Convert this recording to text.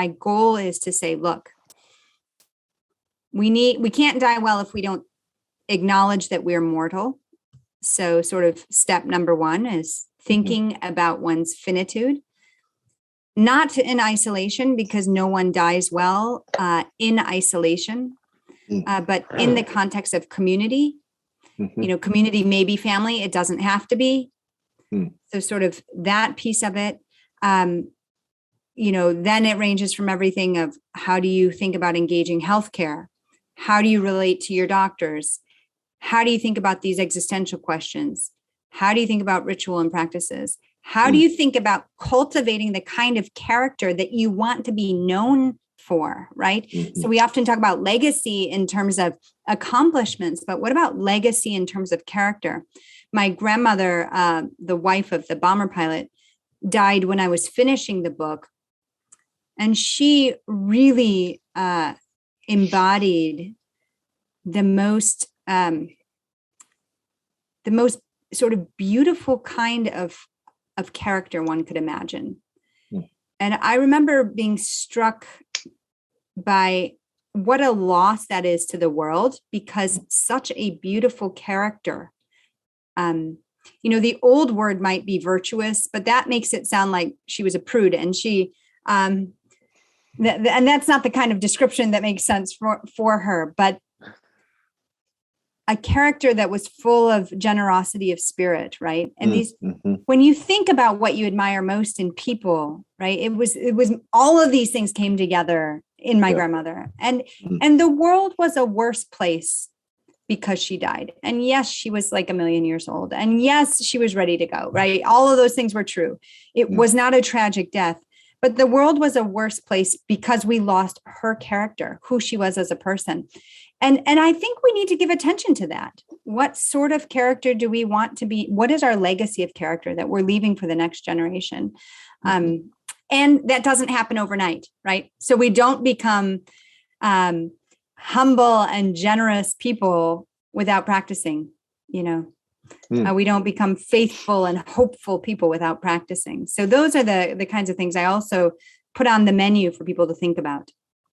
my goal is to say, look, we can't die well if we don't acknowledge that we're mortal. So sort of step number one is thinking about one's finitude, not in isolation, because no one dies well in isolation, but in the context of community. Community may be family. It doesn't have to be. So sort of that piece of it. Then it ranges from everything of how do you think about engaging healthcare? How do you relate to your doctors? How do you think about these existential questions? How do you think about ritual and practices? How do you think about cultivating the kind of character that you want to be known for, right? So we often talk about legacy in terms of accomplishments, but what about legacy in terms of character? My grandmother, the wife of the bomber pilot, died when I was finishing the book. And she really embodied the most sort of beautiful kind of character one could imagine. And I remember being struck by what a loss that is to the world, because such a beautiful character. The old word might be virtuous, but that makes it sound like she was a prude, and she and that's not the kind of description that makes sense for her, but a character that was full of generosity of spirit, right? And when you think about what you admire most in people, right? It was all of these things came together in my grandmother, and the world was a worse place because she died. And yes, she was like 1,000,000 years old, and yes, she was ready to go, right? All of those things were true. It was not a tragic death, but the world was a worse place because we lost her character, who she was as a person. And I think we need to give attention to that. What sort of character do we want to be? What is our legacy of character that we're leaving for the next generation? And that doesn't happen overnight, right? So we don't become humble and generous people without practicing, we don't become faithful and hopeful people without practicing. So those are the kinds of things I also put on the menu for people to think about.